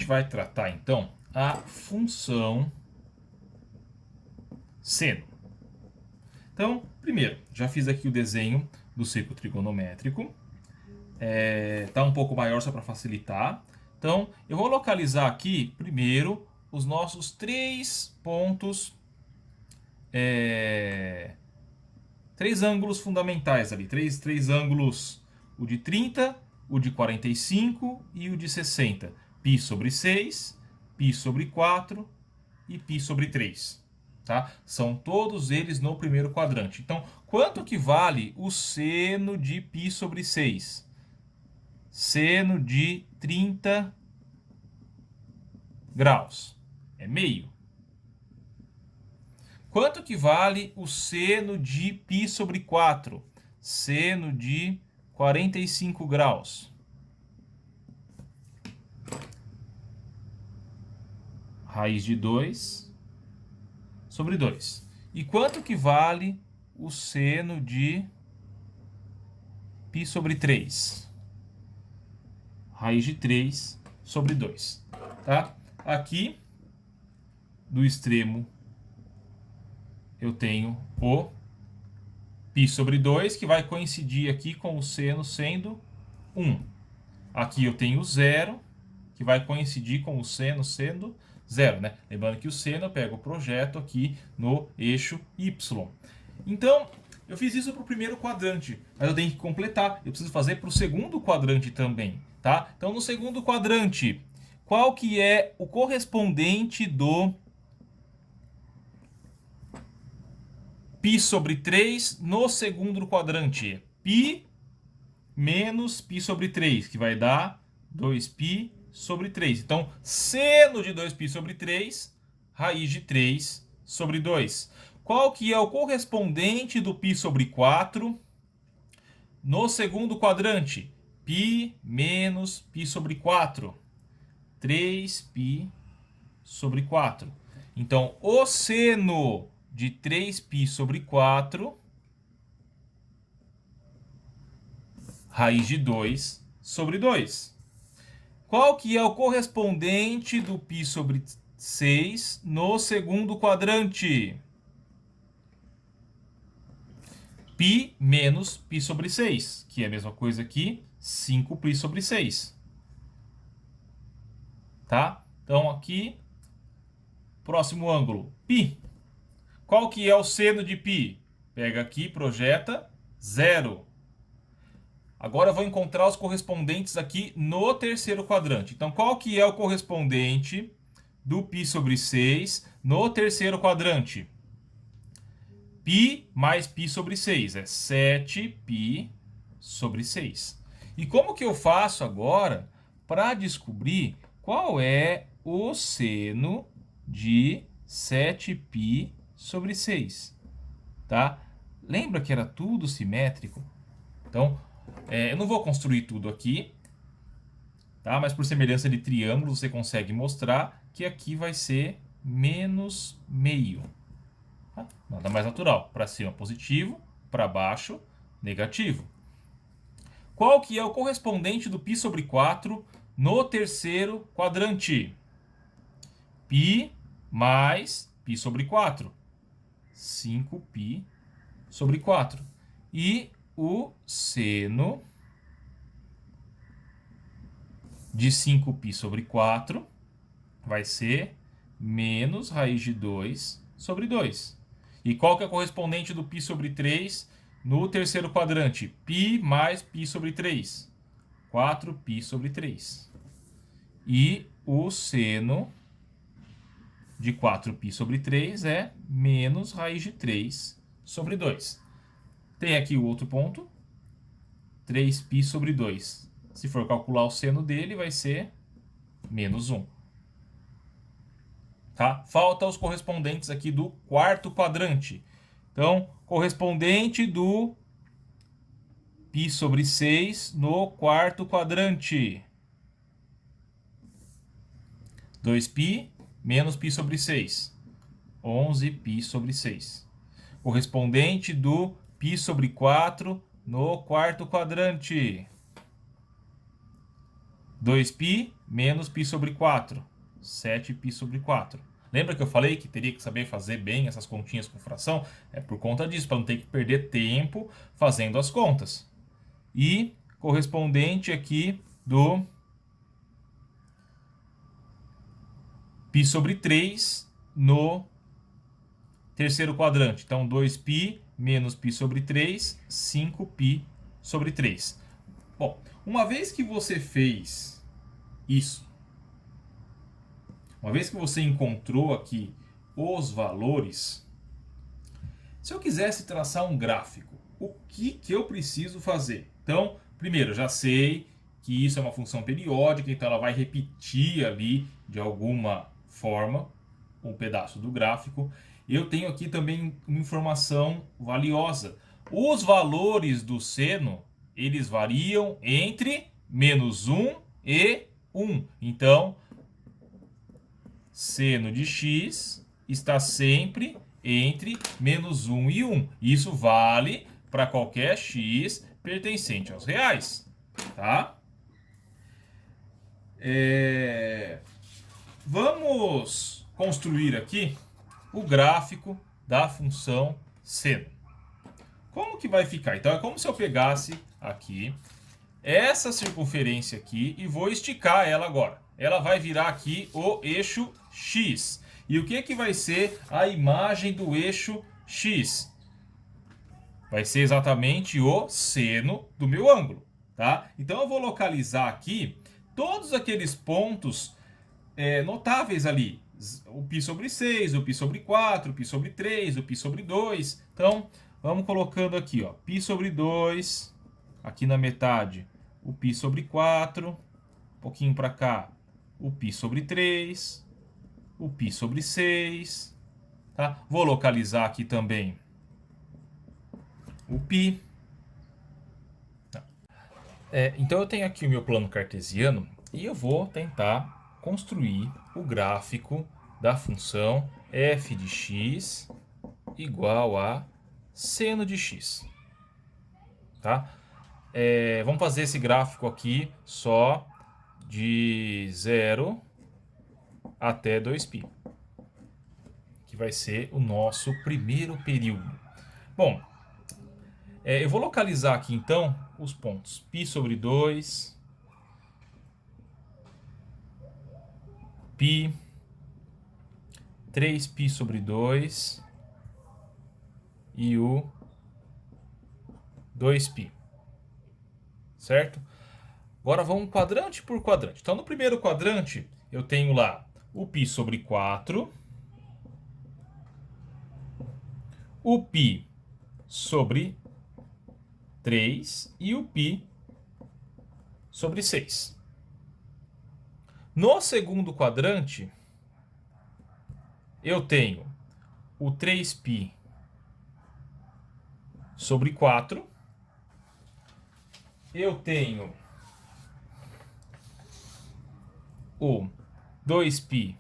vai tratar, então, a função seno. Então, primeiro, já fiz aqui o desenho do círculo trigonométrico. Tá um pouco maior só para facilitar. Então, eu vou localizar aqui, primeiro, os nossos três pontos, três ângulos fundamentais ali. Três ângulos, o de 30, o de 45 e o de 60. Π sobre 6, π sobre 4 e π sobre 3. Tá? São todos eles no primeiro quadrante. Então, quanto que vale o seno de π sobre 6? Seno de 30 graus. É meio. Quanto que vale o seno de π sobre 4? Seno de 45 graus. Raiz de 2 sobre 2. E quanto que vale o seno de π sobre 3? Raiz de 3 sobre 2. Tá? Aqui, do extremo, eu tenho o π sobre 2, que vai coincidir aqui com o seno sendo 1. Aqui eu tenho 0, que vai coincidir com o seno sendo 0, né? Lembrando que o seno eu pego o projeto aqui no eixo Y. Então, eu fiz isso para o primeiro quadrante, mas eu tenho que completar. Eu preciso fazer para o segundo quadrante também, tá? Então, no segundo quadrante, qual que é o correspondente do π sobre 3 no segundo quadrante? Π menos π sobre 3, que vai dar 2π sobre 3. Então, seno de 2π sobre 3, raiz de 3 sobre 2. Qual que é o correspondente do π sobre 4 no segundo quadrante? Π menos π sobre 4. 3π sobre 4. Então, o seno de 3π sobre 4, raiz de 2 sobre 2. Qual que é o correspondente do π sobre 6 no segundo quadrante? Π menos π sobre 6, que é a mesma coisa aqui, 5π sobre 6. Tá? Então aqui, próximo ângulo, π. Qual que é o seno de π? Pega aqui, projeta, 0. Agora eu vou encontrar os correspondentes aqui no terceiro quadrante. Então, qual que é o correspondente do π sobre 6 no terceiro quadrante? Π mais π sobre 6 é 7π sobre 6. E como que eu faço agora para descobrir qual é o seno de 7π sobre 6? Tá? Lembra que era tudo simétrico? Então, eu não vou construir tudo aqui, tá? Mas por semelhança de triângulo, você consegue mostrar que aqui vai ser menos meio. Tá? Nada mais natural. Para cima positivo, para baixo negativo. Qual que é o correspondente do π sobre 4 no terceiro quadrante? Π mais π sobre 4. 5π sobre 4. E o seno de 5π sobre 4 vai ser menos raiz de 2 sobre 2. E qual que é o correspondente do π sobre 3 no terceiro quadrante? Π mais π sobre 3. 4π sobre 3. E o seno de 4π sobre 3 é menos raiz de 3 sobre 2. Tem aqui o outro ponto, 3π sobre 2. Se for calcular o seno dele, vai ser menos 1. Tá? Falta os correspondentes aqui do quarto quadrante. Então, correspondente do π sobre 6 no quarto quadrante. 2π menos π sobre 6. 11π sobre 6. Correspondente do π sobre 4 no quarto quadrante. 2π menos π sobre 4. 7π sobre 4. Lembra que eu falei que teria que saber fazer bem essas continhas com fração? É por conta disso, para não ter que perder tempo fazendo as contas. E correspondente aqui do π sobre 3 no terceiro quadrante. Então, 2π menos π sobre 3, 5π sobre 3. Bom, uma vez que você fez isso, uma vez que você encontrou aqui os valores, se eu quisesse traçar um gráfico, o que eu preciso fazer? Então, primeiro, já sei que isso é uma função periódica, então ela vai repetir ali de alguma forma um pedaço do gráfico. Eu tenho aqui também uma informação valiosa. Os valores do seno, eles variam entre -1 e 1. Então, seno de x está sempre entre -1 e 1. Isso vale para qualquer x pertencente aos reais. Tá? Vamos construir aqui o gráfico da função seno. Como que vai ficar? Então é como se eu pegasse aqui essa circunferência aqui e vou esticar ela agora. Ela vai virar aqui o eixo x. E o que vai ser a imagem do eixo x? Vai ser exatamente o seno do meu ângulo, tá? Então eu vou localizar aqui todos aqueles pontos notáveis ali. O π sobre 6, o π sobre 4, o π sobre 3, o π sobre 2. Então, vamos colocando aqui, ó, π sobre 2, aqui na metade, o π sobre 4, um pouquinho para cá, o π sobre 3, o π sobre 6, tá? Vou localizar aqui também o π. Então eu tenho aqui o meu plano cartesiano e eu vou tentar construir o gráfico da função f de x igual a seno de x. Tá? Vamos fazer esse gráfico aqui só de 0 até 2π, que vai ser o nosso primeiro período. Bom, eu vou localizar aqui então os pontos π sobre 2, π, 3π sobre 2 e o 2π. Certo? Agora vamos quadrante por quadrante. Então no primeiro quadrante eu tenho lá o π sobre 4, o π sobre 3 e o π sobre 6. No segundo quadrante, eu tenho o 3π sobre 4, eu tenho o 2π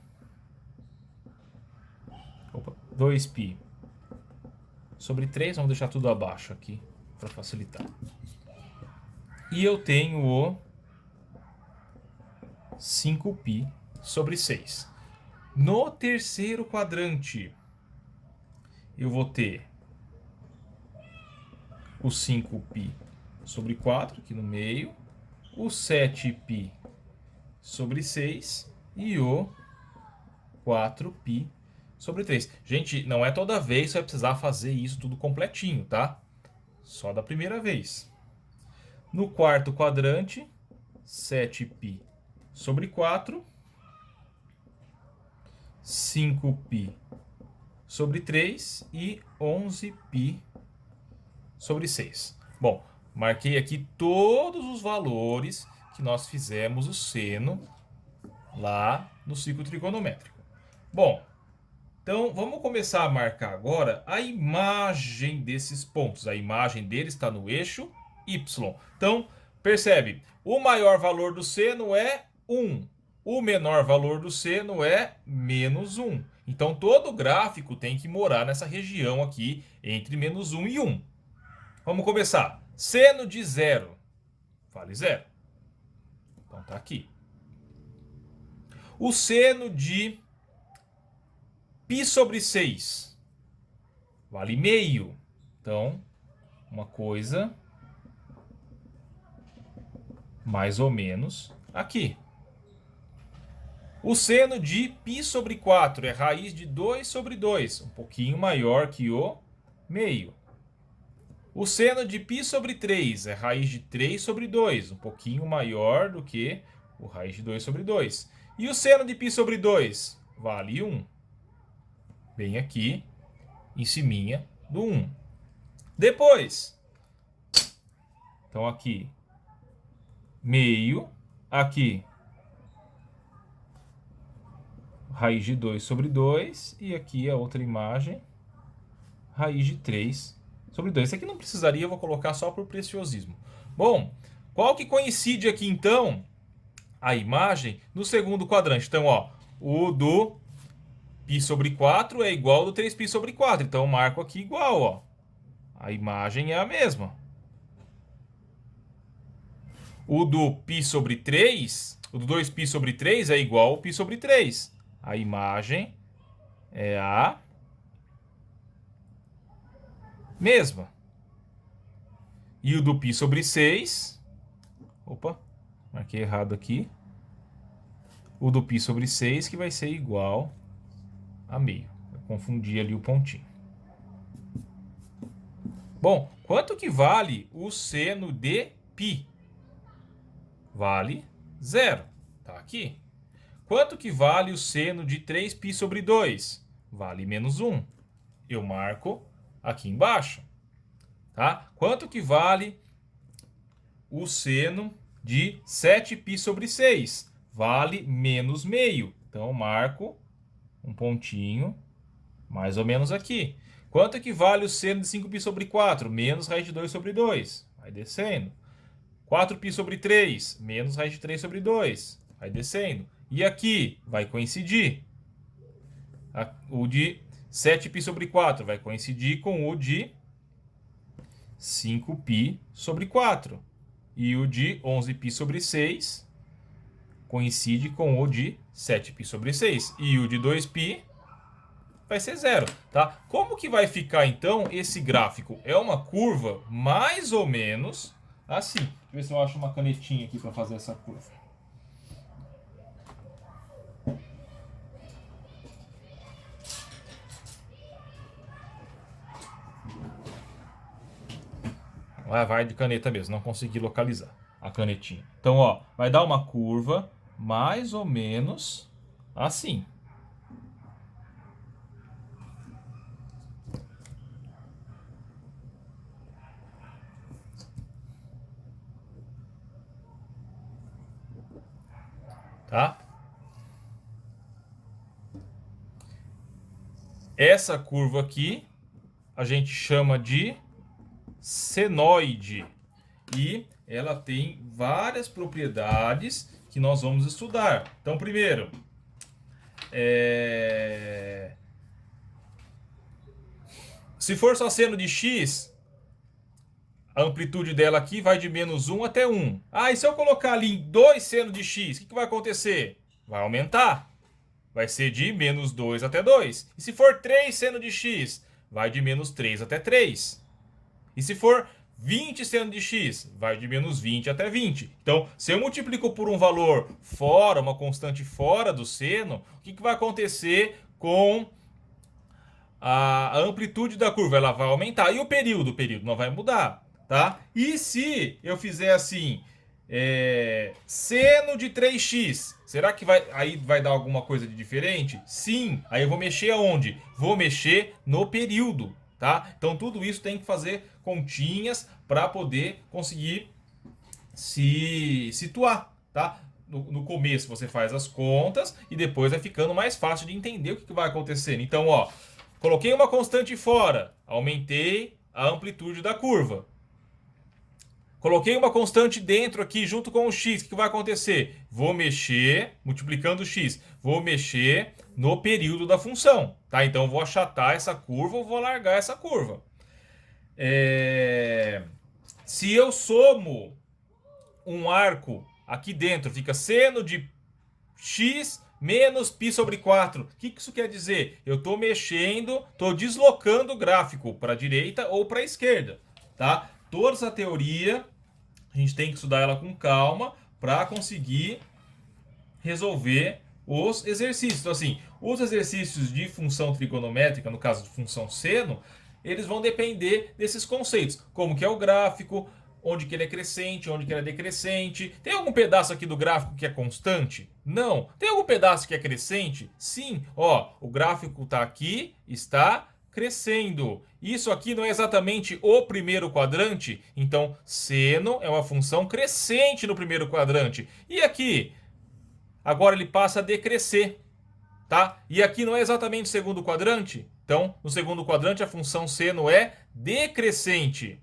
sobre 3, vamos deixar tudo abaixo aqui para facilitar. E eu tenho o 5π sobre 6. No terceiro quadrante, eu vou ter o 5π sobre 4 aqui no meio, o 7π sobre 6 e o 4π sobre 3. Gente, não é toda vez que você vai precisar fazer isso tudo completinho, tá? Só da primeira vez. No quarto quadrante, 7π sobre 4, 5π sobre 3 e 11π sobre 6. Bom, marquei aqui todos os valores que nós fizemos o seno lá no ciclo trigonométrico. Bom, então vamos começar a marcar agora a imagem desses pontos. A imagem deles está no eixo Y. Então, percebe, o maior valor do seno é 1. O menor valor do seno é -1. Então, todo gráfico tem que morar nessa região aqui entre -1 e 1. Vamos começar. Seno de 0 vale 0. Então, tá aqui. O seno de π sobre 6 vale meio. Então, uma coisa mais ou menos aqui. O seno de π sobre 4 é raiz de 2 sobre 2, um pouquinho maior que o meio. O seno de π sobre 3 é raiz de 3 sobre 2, um pouquinho maior do que o raiz de 2 sobre 2. E o seno de π sobre 2 vale 1. Bem aqui, em ciminha do 1. Depois, então aqui, meio, aqui, raiz de 2 sobre 2, e aqui a outra imagem, raiz de 3 sobre 2. Isso aqui não precisaria, eu vou colocar só por preciosismo. Bom, qual que coincide aqui então a imagem no segundo quadrante? Então, ó, o do π sobre 4 é igual ao do 3π sobre 4. Então, eu marco aqui igual, ó. A imagem é a mesma. O do π sobre 3, o do 2π sobre 3 é igual ao π sobre 3. A imagem é a mesma. E o do π sobre 6... Opa, marquei errado aqui. O do π sobre 6 que vai ser igual a meio. Eu confundi ali o pontinho. Bom, quanto que vale o seno de π? Vale 0. Tá aqui. Quanto que vale o seno de 3π sobre 2? Vale menos 1. Eu marco aqui embaixo. Tá? Quanto que vale o seno de 7π sobre 6? Vale menos meio. Então, eu marco um pontinho mais ou menos aqui. Quanto que vale o seno de 5π sobre 4? Menos raiz de 2 sobre 2. Vai descendo. 4π sobre 3, menos raiz de 3 sobre 2. Vai descendo. E aqui vai coincidir. O de 7π sobre 4 vai coincidir com o de 5π sobre 4. E o de 11π sobre 6 coincide com o de 7π sobre 6. E o de 2π vai ser 0. Tá? Como que vai ficar, então, esse gráfico? É uma curva mais ou menos assim. Deixa eu ver se eu acho uma canetinha aqui para fazer essa curva. Vai de caneta mesmo, não consegui localizar a canetinha. Então, ó, vai dar uma curva mais ou menos assim. Tá? Essa curva aqui a gente chama de senoide. E ela tem várias propriedades que nós vamos estudar. Então, primeiro, se for só seno de x, a amplitude dela aqui vai de menos 1 até 1. Ah, e se eu colocar ali 2 seno de x, o que vai acontecer? Vai aumentar. Vai ser de menos 2 até 2. E se for 3 seno de x, vai de menos 3 até 3. E se for 20 seno de x, vai de menos 20 até 20. Então, se eu multiplico por um valor fora, uma constante fora do seno, o que vai acontecer com a amplitude da curva? Ela vai aumentar. E o período? O período não vai mudar. Tá? E se eu fizer assim, seno de 3x, será que aí vai dar alguma coisa de diferente? Sim. Aí eu vou mexer aonde? Vou mexer no período. Tá? Então tudo isso tem que fazer continhas para poder conseguir se situar. Tá? No começo você faz as contas e depois vai ficando mais fácil de entender o que vai acontecendo. Então, ó, coloquei uma constante fora, aumentei a amplitude da curva. Coloquei uma constante dentro aqui junto com o x. O que vai acontecer? Vou mexer, multiplicando o x, vou mexer no período da função. Tá? Então eu vou achatar essa curva ou vou largar essa curva. Se eu somo um arco aqui dentro fica seno de x menos π sobre 4. O que isso quer dizer? Eu estou mexendo, estou deslocando o gráfico para a direita ou para a esquerda, tá? Toda essa teoria, a gente tem que estudar ela com calma para conseguir resolver os exercícios. Então, assim, os exercícios de função trigonométrica, no caso de função seno, eles vão depender desses conceitos, como que é o gráfico, onde que ele é crescente, onde que ele é decrescente. Tem algum pedaço aqui do gráfico que é constante? Não. Tem algum pedaço que é crescente? Sim. Ó, o gráfico está aqui, está crescendo. Isso aqui não é exatamente o primeiro quadrante, então seno é uma função crescente no primeiro quadrante. E aqui? Agora ele passa a decrescer, tá? E aqui não é exatamente o segundo quadrante, então no segundo quadrante a função seno é decrescente.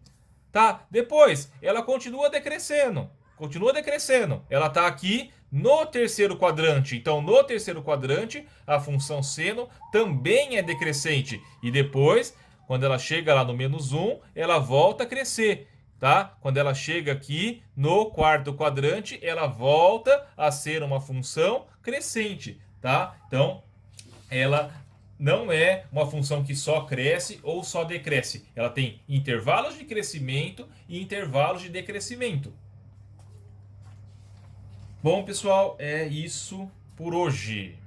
Tá? Depois, ela continua decrescendo. Continua decrescendo. Ela está aqui no terceiro quadrante. Então, no terceiro quadrante, a função seno também é decrescente. E depois, quando ela chega lá no menos 1, ela volta a crescer. Tá? Quando ela chega aqui no quarto quadrante, ela volta a ser uma função crescente. Tá? Então, ela não é uma função que só cresce ou só decresce. Ela tem intervalos de crescimento e intervalos de decrescimento. Bom, pessoal, é isso por hoje.